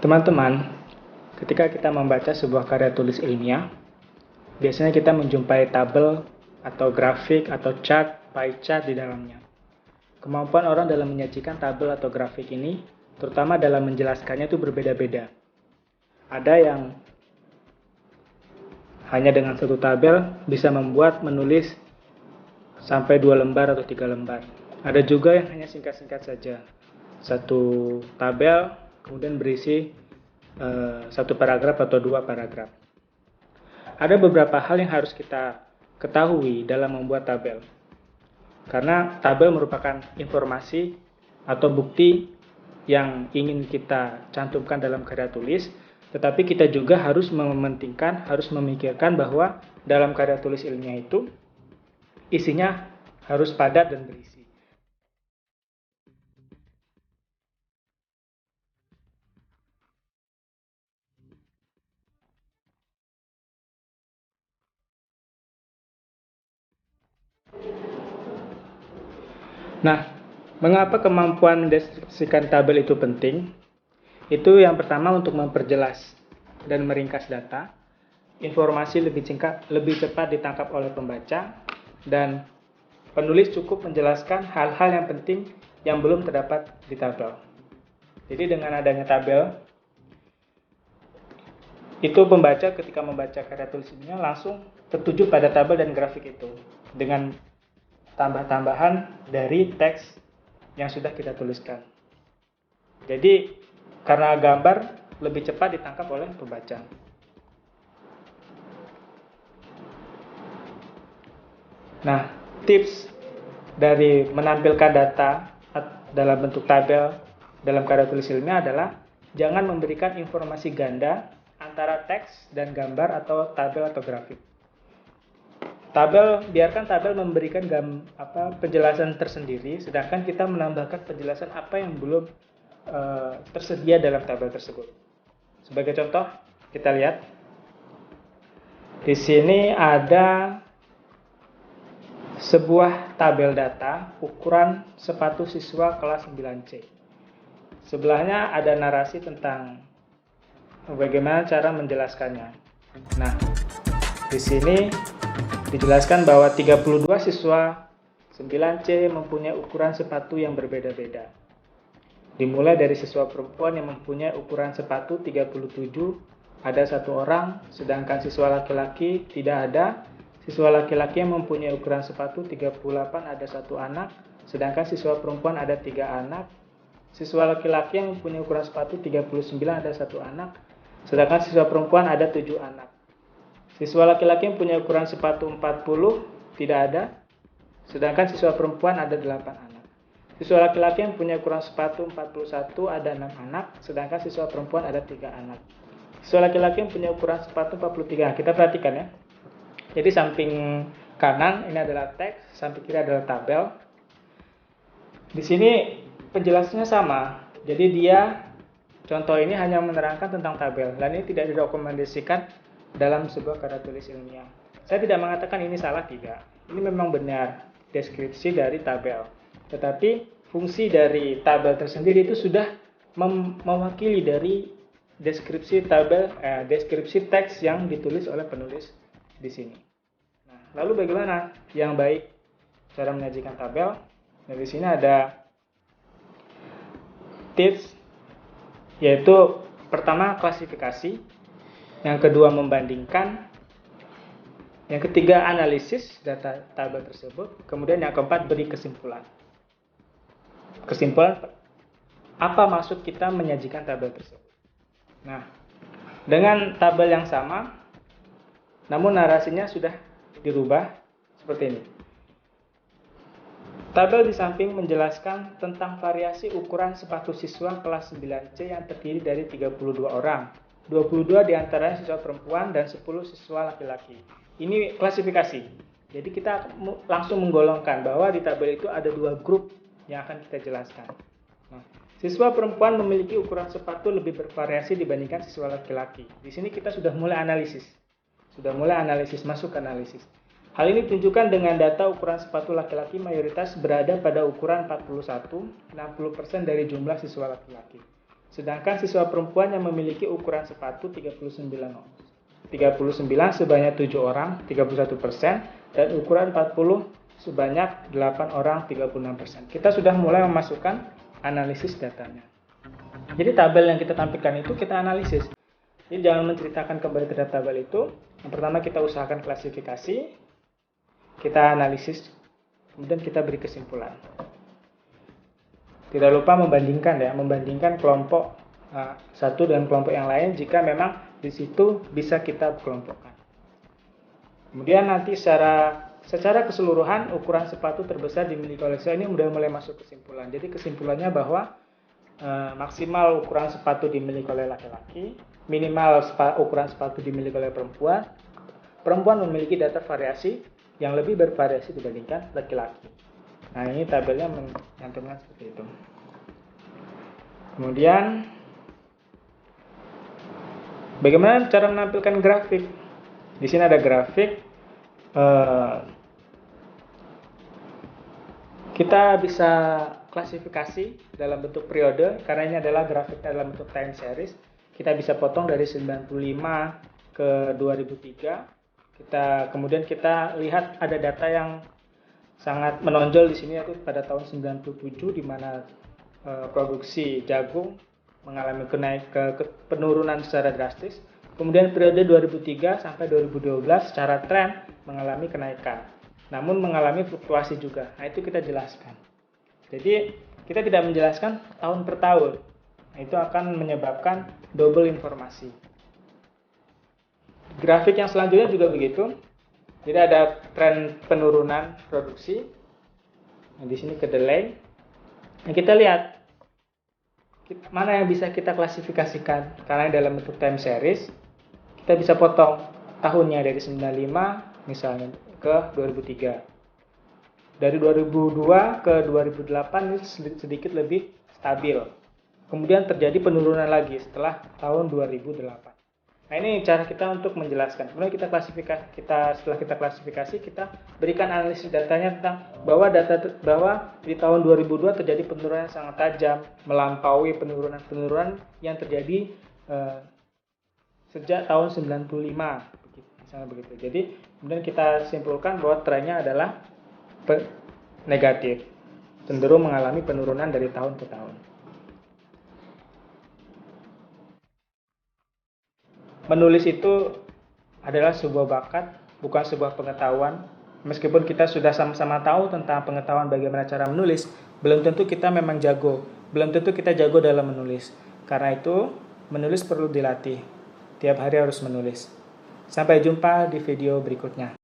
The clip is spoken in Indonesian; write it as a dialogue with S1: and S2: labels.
S1: Teman-teman, ketika kita membaca sebuah karya tulis ilmiah, biasanya kita menjumpai tabel atau grafik atau chart, pie chart di dalamnya. Kemampuan orang dalam menyajikan tabel atau grafik ini, terutama dalam menjelaskannya itu berbeda-beda. Ada yang hanya dengan satu tabel bisa menulis sampai 2 lembar atau 3 lembar. Ada juga yang hanya singkat-singkat saja. Satu tabel kemudian berisi satu paragraf atau 2 paragraf. Ada beberapa hal yang harus kita ketahui dalam membuat tabel. Karena tabel merupakan informasi atau bukti yang ingin kita cantumkan dalam karya tulis, tetapi kita juga harus mementingkan, harus memikirkan bahwa dalam karya tulis ilmiah itu isinya harus padat dan berisi. Nah, mengapa kemampuan mendeskripsikan tabel itu penting? Itu yang pertama untuk memperjelas dan meringkas data, informasi lebih cepat ditangkap oleh pembaca, dan penulis cukup menjelaskan hal-hal yang penting yang belum terdapat di tabel. Jadi dengan adanya tabel, itu pembaca ketika membaca karya tulisnya langsung tertuju pada tabel dan grafik itu dengan tambah-tambahan dari teks yang sudah kita tuliskan. Jadi karena gambar lebih cepat ditangkap oleh pembaca. Nah, tips dari menampilkan data dalam bentuk tabel dalam karya tulis ilmiah adalah jangan memberikan informasi ganda antara teks dan gambar atau tabel atau grafik. Biarkan tabel memberikan penjelasan tersendiri, sedangkan kita menambahkan penjelasan apa yang belum tersedia dalam tabel tersebut. Sebagai contoh, kita lihat di sini ada sebuah tabel data ukuran sepatu siswa kelas 9C. Sebelahnya ada narasi tentang bagaimana cara menjelaskannya. Nah, di sini dijelaskan bahwa 32 siswa 9C mempunyai ukuran sepatu yang berbeda-beda. Dimulai dari siswa perempuan yang mempunyai ukuran sepatu 37, ada 1 orang, sedangkan siswa laki-laki tidak ada. Siswa laki-laki yang mempunyai ukuran sepatu 38 ada 1 anak, sedangkan siswa perempuan ada 3 anak. Siswa laki-laki yang mempunyai ukuran sepatu 39 ada 1 anak, sedangkan siswa perempuan ada 7 anak. Siswa laki-laki yang punya ukuran sepatu 40 tidak ada, sedangkan siswa perempuan ada 8 anak. Siswa laki-laki yang punya ukuran sepatu 41 ada 6 anak, sedangkan siswa perempuan ada 3 anak. Siswa laki-laki yang punya ukuran sepatu 43. Kita perhatikan ya. Jadi samping kanan ini adalah teks, samping kiri adalah tabel. Di sini penjelasannya sama. Jadi contoh ini hanya menerangkan tentang tabel, dan ini tidak direkomendasikan dalam sebuah karya tulis ilmiah. Saya tidak mengatakan ini salah, tidak. Ini memang benar deskripsi dari tabel. Tetapi fungsi dari tabel tersendiri itu sudah mewakili dari deskripsi deskripsi teks yang ditulis oleh penulis di sini. Nah, lalu bagaimana yang baik cara menyajikan tabel? Nah, di sini ada tips, yaitu pertama klasifikasi, yang kedua membandingkan, yang ketiga analisis data tabel tersebut, kemudian yang keempat beri kesimpulan. Kesimpulan apa maksud kita menyajikan tabel tersebut. Nah, dengan tabel yang sama, namun narasinya sudah dirubah seperti ini. Tabel di samping menjelaskan tentang variasi ukuran sepatu siswa kelas 9C yang terdiri dari 32 orang. 22 diantaranya siswa perempuan dan 10 siswa laki-laki. Ini klasifikasi. Jadi kita langsung menggolongkan bahwa di tabel itu ada 2 grup yang akan kita jelaskan. Nah, siswa perempuan memiliki ukuran sepatu lebih bervariasi dibandingkan siswa laki-laki. Di sini kita sudah mulai analisis. Masuk ke analisis. Hal ini ditunjukkan dengan data ukuran sepatu laki-laki mayoritas berada pada ukuran 41, 60% dari jumlah siswa laki-laki. Sedangkan siswa perempuan yang memiliki ukuran sepatu 39 sebanyak 7 orang, 31%, dan ukuran 40 sebanyak 8 orang, 36%. Kita sudah mulai memasukkan analisis datanya. Jadi tabel yang kita tampilkan itu kita analisis. Jadi jangan menceritakan kembali terhadap tabel itu. Yang pertama kita usahakan klasifikasi, kita analisis, kemudian kita beri kesimpulan. Tidak lupa membandingkan kelompok satu dengan kelompok yang lain jika memang di situ bisa kita kelompokkan. Kemudian nanti secara keseluruhan ukuran sepatu terbesar dimiliki oleh siswa ini sudah mulai masuk kesimpulan. Jadi kesimpulannya bahwa maksimal ukuran sepatu dimiliki oleh laki-laki, minimal ukuran sepatu dimiliki oleh perempuan. Perempuan memiliki data variasi yang lebih bervariasi dibandingkan laki-laki. Nah, ini tabelnya mencantumkan seperti itu. Kemudian, bagaimana cara menampilkan grafik? Di sini ada grafik. Kita bisa klasifikasi dalam bentuk periode, karena ini adalah grafik dalam bentuk time series. Kita bisa potong dari 95 ke 2003. Kemudian kita lihat ada data yang sangat menonjol di sini, yaitu pada tahun 97 di mana produksi jagung mengalami penurunan secara drastis. Kemudian periode 2003 sampai 2012 secara tren mengalami kenaikan, namun mengalami fluktuasi juga. Nah, itu kita jelaskan. Jadi kita tidak menjelaskan tahun per tahun. Nah, itu akan menyebabkan double informasi. Grafik yang selanjutnya juga begitu. Jadi ada tren penurunan produksi. Nah, di sini kedelai. Nah, kita lihat mana yang bisa kita klasifikasikan. Karena dalam bentuk time series, kita bisa potong tahunnya dari 95 misalnya ke 2003. Dari 2002 ke 2008 ini sedikit lebih stabil. Kemudian terjadi penurunan lagi setelah tahun 2008. Nah, ini cara kita untuk menjelaskan. Kemudian setelah kita klasifikasi, kita berikan analisis datanya tentang bahwa di tahun 2002 terjadi penurunan yang sangat tajam, melampaui penurunan yang terjadi sejak tahun 95, misalnya begitu. Jadi kemudian kita simpulkan bahwa trennya adalah negatif, cenderung mengalami penurunan dari tahun ke tahun. Menulis itu adalah sebuah bakat, bukan sebuah pengetahuan. Meskipun kita sudah sama-sama tahu tentang pengetahuan bagaimana cara menulis, belum tentu kita memang jago. Belum tentu kita jago dalam menulis. Karena itu, menulis perlu dilatih. Tiap hari harus menulis. Sampai jumpa di video berikutnya.